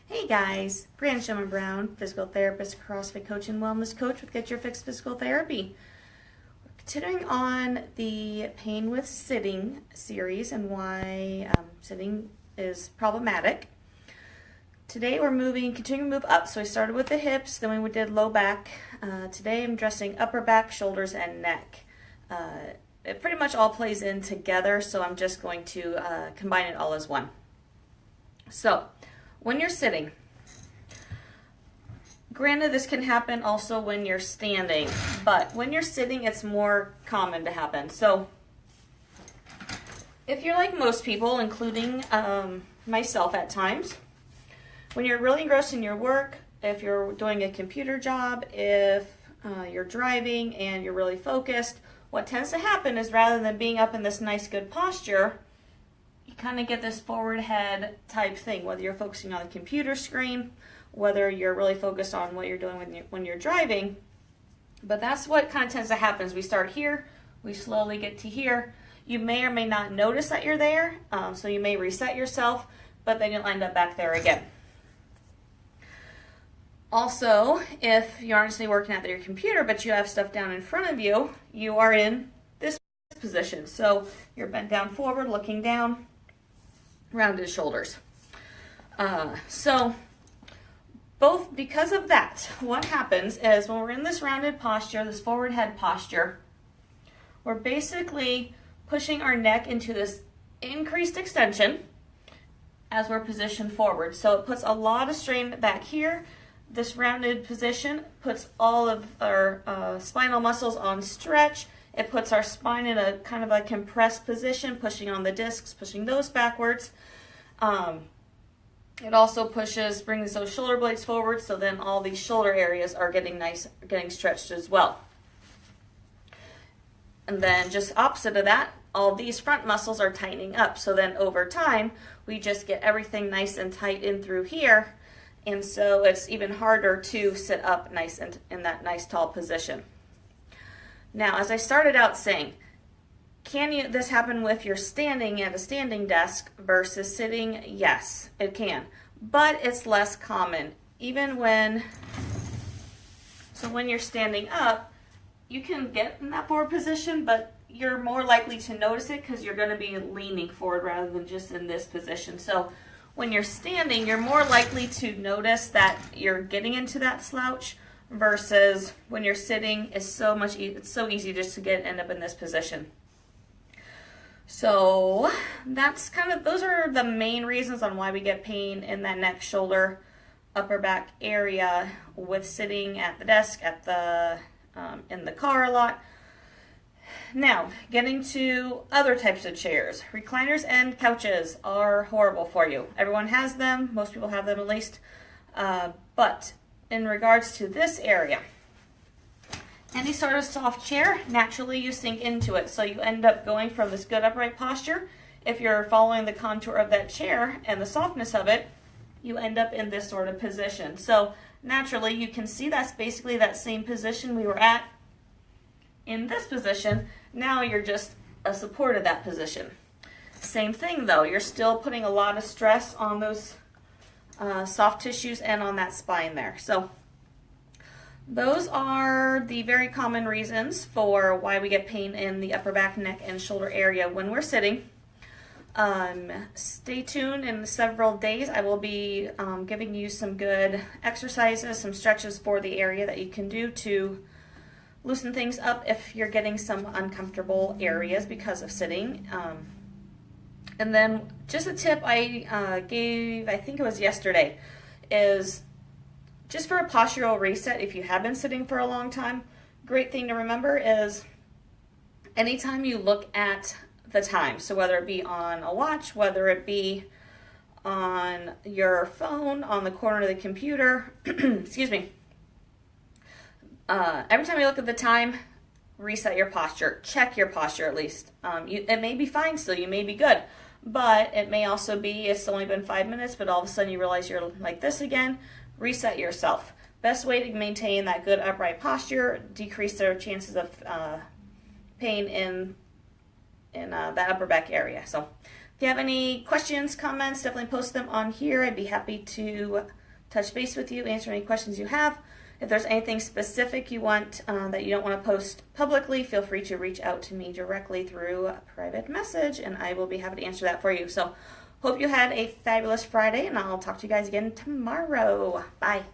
Hey guys, Brianna Schumann Brown, physical therapist, CrossFit coach, and wellness coach with Get Your Fix Physical Therapy. We're continuing on the pain with sitting series and why sitting is problematic. Today we're continuing to move up. So we started with the hips, then we did low back. Today I'm addressing upper back, shoulders, and neck. It pretty much all plays in together, so I'm just going to combine it all as one. So, when you're sitting, granted this can happen also when you're standing, but when you're sitting it's more common to happen. So if you're like most people, including myself at times, when you're really engrossed in your work, if you're doing a computer job, if you're driving and you're really focused, what tends to happen is rather than being up in this nice good posture, you kind of get this forward head type thing, whether you're focusing on the computer screen, whether you're really focused on what you're doing when you're driving. But that's what kind of tends to happen is we start here, we slowly get to here. You may or may not notice that you're there, so you may reset yourself, but then you'll end up back there again. Also, if you aren't necessarily working at your computer, but you have stuff down in front of you, you are in this position. So you're bent down forward, looking down, rounded shoulders. So both because of that, what happens is when we're in this rounded posture, this forward head posture, we're basically pushing our neck into this increased extension as we're positioned forward. So it puts a lot of strain back here. This rounded position puts all of our spinal muscles on stretch. It puts our spine in a kind of a compressed position, pushing on the discs, pushing those backwards. It also brings those shoulder blades forward, so then all these shoulder areas are getting stretched as well. And then just opposite of that, all these front muscles are tightening up. So then over time, we just get everything nice and tight in through here. And so it's even harder to sit up nice and in that nice tall position. Now, as I started out saying, can this happen if you're standing at a standing desk versus sitting? Yes, it can, but it's less common. When you're standing up, you can get in that forward position, but you're more likely to notice it because you're going to be leaning forward rather than just in this position. So when you're standing, you're more likely to notice that you're getting into that slouch versus when you're sitting, it's so easy just to end up in this position. So those are the main reasons on why we get pain in that neck, shoulder, upper back area with sitting at the desk, in the car a lot. Now, getting to other types of chairs. Recliners and couches are horrible for you. Everyone has them. Most people have them at least. But in regards to this area, any sort of soft chair, naturally you sink into it. So you end up going from this good upright posture. If you're following the contour of that chair and the softness of it, you end up in this sort of position. So naturally you can see that's basically that same position we were at in this position. Now you're just a support of that position. Same thing though, you're still putting a lot of stress on those soft tissues and on that spine there. So those are the very common reasons for why we get pain in the upper back, neck, and shoulder area when we're sitting. Stay tuned. In several days I will be giving you some good exercises, some stretches for the area that you can do to loosen things up if you're getting some uncomfortable areas because of sitting. And then just a tip I gave, I think it was yesterday, is just for a postural reset. If you have been sitting for a long time, great thing to remember is anytime you look at the time, so whether it be on a watch, whether it be on your phone, on the corner of the computer, excuse me, every time you look at the time, reset your posture. Check your posture at least. It may be fine still, you may be good, but it may also be it's only been 5 minutes, but all of a sudden you realize you're like this again. Reset yourself. Best way to maintain that good upright posture, decrease their chances of pain in that upper back area. So you have any questions, comments, definitely post them on here. I'd be happy to touch base with you, answer any questions you have. If there's anything specific you want that you don't want to post publicly, feel free to reach out to me directly through a private message, and I will be happy to answer that for you. So, hope you had a fabulous Friday, and I'll talk to you guys again tomorrow. Bye.